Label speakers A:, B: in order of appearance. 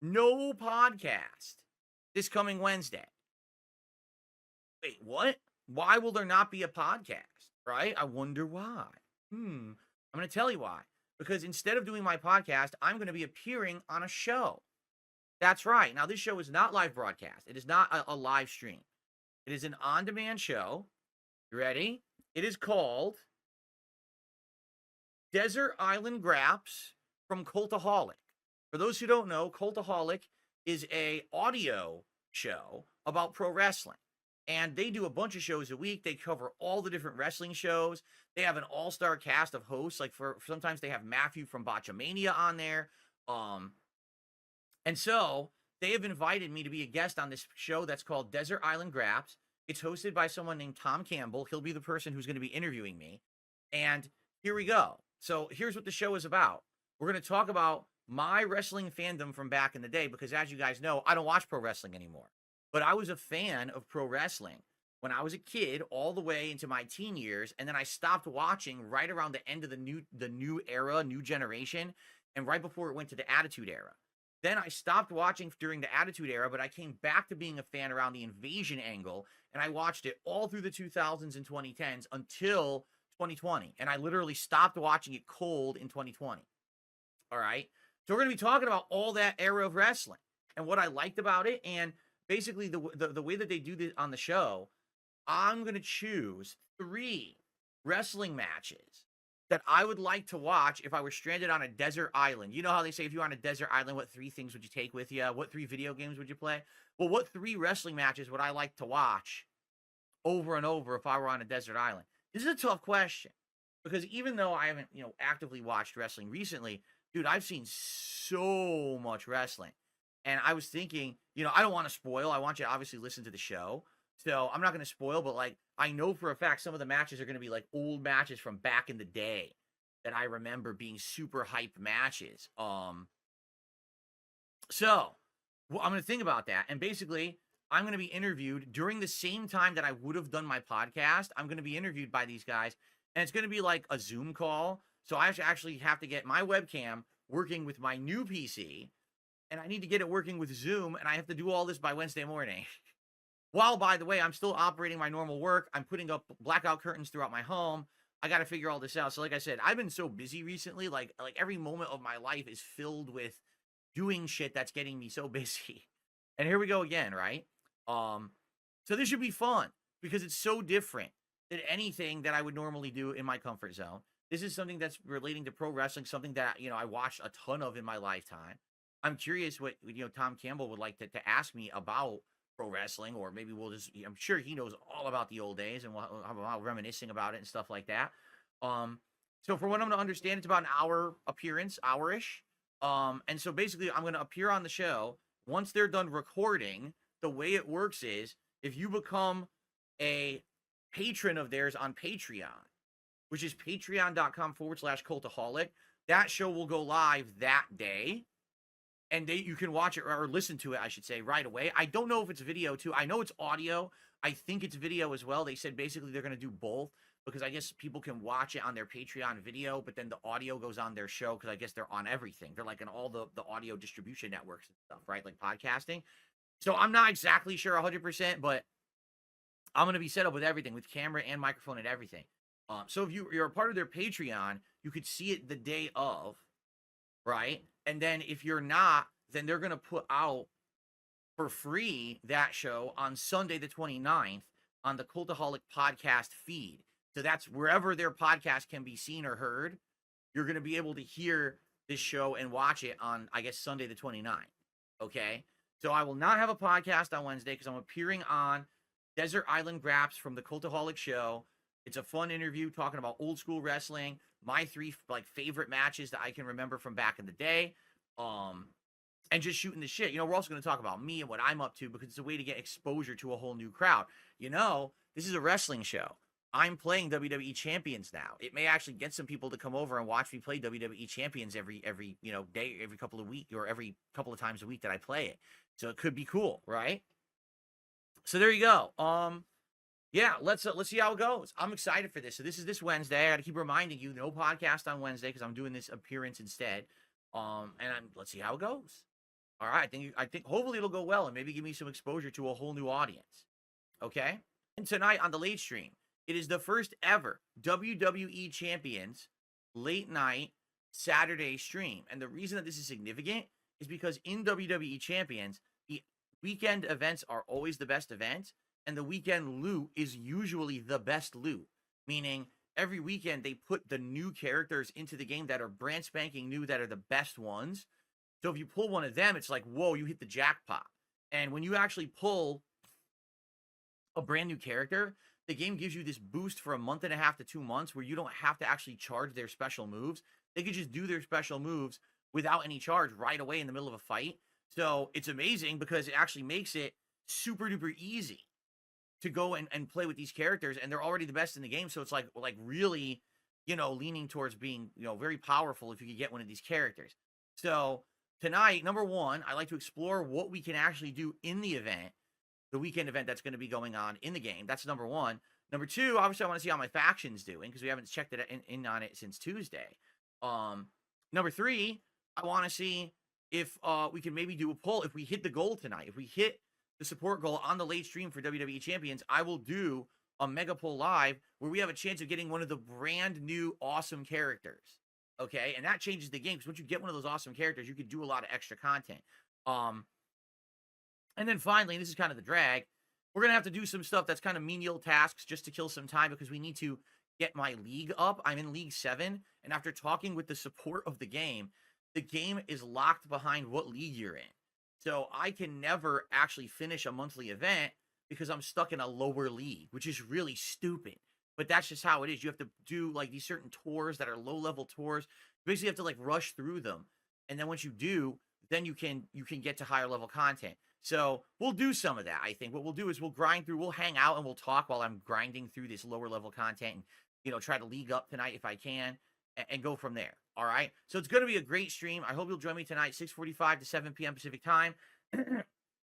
A: No podcast this coming Wednesday. Wait, what? Why will there not be a podcast? Right? I wonder why. I'm going to tell you why. Because instead of doing my podcast, I'm going to be appearing on a show. That's right. Now, this show is not live broadcast. It is not a live stream. It is an on-demand show. You ready? It is called Desert Island Graps from Cultaholic. For those who don't know, Cultaholic is a audio show about pro wrestling. And they do a bunch of shows a week. They cover all the different wrestling shows. They have an all-star cast of hosts. Like for sometimes they have Matthew from Botchamania on there. And so they have invited me to be a guest on this show that's called Desert Island Graps. It's hosted by someone named Tom Campbell. He'll be the person who's going to be interviewing me. And here we go. So here's what the show is about. We're going to talk about my wrestling fandom from back in the day, because as you guys know, I don't watch pro wrestling anymore. But I was a fan of pro wrestling when I was a kid all the way into my teen years. And then I stopped watching right around the end of the new era, new generation, and right before it went to the Attitude Era. Then I stopped watching during the Attitude Era, but I came back to being a fan around the Invasion angle, and I watched it all through the 2000s and 2010s until 2020. And I literally stopped watching it cold in 2020. All right. So we're going to be talking about all that era of wrestling and what I liked about it. And basically the way that they do this on the show, I'm going to choose 3 wrestling matches that I would like to watch if I were stranded on a desert island. You know how they say if you're on a desert island, what 3 things would you take with you? What 3 video games would you play? Well, what 3 wrestling matches would I like to watch over and over if I were on a desert island? This is a tough question, because even though I haven't, actively watched wrestling recently, dude, I've seen so much wrestling. And I was thinking, I don't want to spoil. I want you to obviously listen to the show. So I'm not going to spoil, but like, I know for a fact some of the matches are going to be like old matches from back in the day that I remember being super hype matches. So well, I'm going to think about that. And basically, I'm going to be interviewed during the same time that I would have done my podcast. I'm going to be interviewed by these guys, and it's going to be like a Zoom call. So I actually have to get my webcam working with my new PC, and I need to get it working with Zoom, and I have to do all this by Wednesday morning. While, by the way, I'm still operating my normal work. I'm putting up blackout curtains throughout my home. I got to figure all this out. So like I said, I've been so busy recently. Like every moment of my life is filled with doing shit that's getting me so busy. And here we go again, right? So this should be fun because it's so different than anything that I would normally do in my comfort zone. This is something that's relating to pro wrestling, something that, I watched a ton of in my lifetime. I'm curious what, Tom Campbell would like to ask me about pro wrestling, or maybe I'm sure he knows all about the old days and we'll have reminiscing about it and stuff like that. So for what I'm going to understand, it's about an hour appearance, hour-ish. And so basically I'm going to appear on the show. Once they're done recording, the way it works is if you become a patron of theirs on Patreon, which is patreon.com/cultaholic, that show will go live that day. And you can watch it or listen to it, I should say, right away. I don't know if it's video too. I know it's audio. I think it's video as well. They said basically they're going to do both, because I guess people can watch it on their Patreon video, but then the audio goes on their show, because I guess they're on everything. They're like in all the audio distribution networks and stuff, right? Like podcasting. So I'm not exactly sure 100%, but I'm going to be set up with everything, with camera and microphone and everything. So if you're a part of their Patreon, you could see it the day of, right? And then if you're not, then they're going to put out for free that show on Sunday the 29th on the Cultaholic podcast feed. So that's wherever their podcast can be seen or heard. You're going to be able to hear this show and watch it on, I guess, Sunday the 29th. Okay? So I will not have a podcast on Wednesday because I'm appearing on Desert Island Graps from the Cultaholic show. It's a fun interview talking about old school wrestling, my 3 favorite matches that I can remember from back in the day, and just shooting the shit. We're also going to talk about me and what I'm up to, because it's a way to get exposure to a whole new crowd. This is a wrestling show. I'm playing WWE champions now. It may actually get some people to come over and watch me play WWE champions every day, every couple of weeks, or every couple of times a week that I play it. So it could be cool, right? So there you go. Yeah, let's see how it goes. I'm excited for this. So this is this Wednesday. I got to keep reminding you, no podcast on Wednesday because I'm doing this appearance instead. Let's see how it goes. All right, I think hopefully it'll go well and maybe give me some exposure to a whole new audience. Okay? And tonight on the late stream, it is the first ever WWE Champions late night Saturday stream. And the reason that this is significant is because in WWE Champions, the weekend events are always the best event, and the weekend loot is usually the best loot. Meaning, every weekend they put the new characters into the game that are brand spanking new, that are the best ones. So if you pull one of them, it's like, whoa, you hit the jackpot. And when you actually pull a brand new character, the game gives you this boost for a month and a half to 2 months where you don't have to actually charge their special moves. They could just do their special moves without any charge right away in the middle of a fight. So it's amazing because it actually makes it super duper easy to go and play with these characters, and they're already the best in the game. So it's like really, leaning towards being, very powerful if you could get one of these characters. So tonight, number one, I like to explore what we can actually do in the event, the weekend event that's going to be going on in the game. That's number one. Number two, obviously, I want to see how my faction's doing because we haven't checked it in on it since Tuesday. Number three, I want to see if we can maybe do a poll. If we hit the goal tonight, if we hit the support goal on the late stream for WWE Champions, I will do a mega poll live where we have a chance of getting one of the brand new awesome characters. Okay, and that changes the game because once you get one of those awesome characters, you can do a lot of extra content. And then finally, and this is kind of the drag, we're going to have to do some stuff that's kind of menial tasks just to kill some time because we need to get my league up. I'm in League 7, and after talking with the support of the game is locked behind what league you're in. So I can never actually finish a monthly event because I'm stuck in a lower league, which is really stupid. But that's just how it is. You have to do like these certain tours that are low-level tours. You basically have to like rush through them. And then once you do, then you can get to higher level content. So we'll do some of that. I think what we'll do is we'll grind through, we'll hang out and we'll talk while I'm grinding through this lower level content and, try to league up tonight if I can and go from there. All right. So it's going to be a great stream. I hope you'll join me tonight, 6:45 to 7 p.m. Pacific time.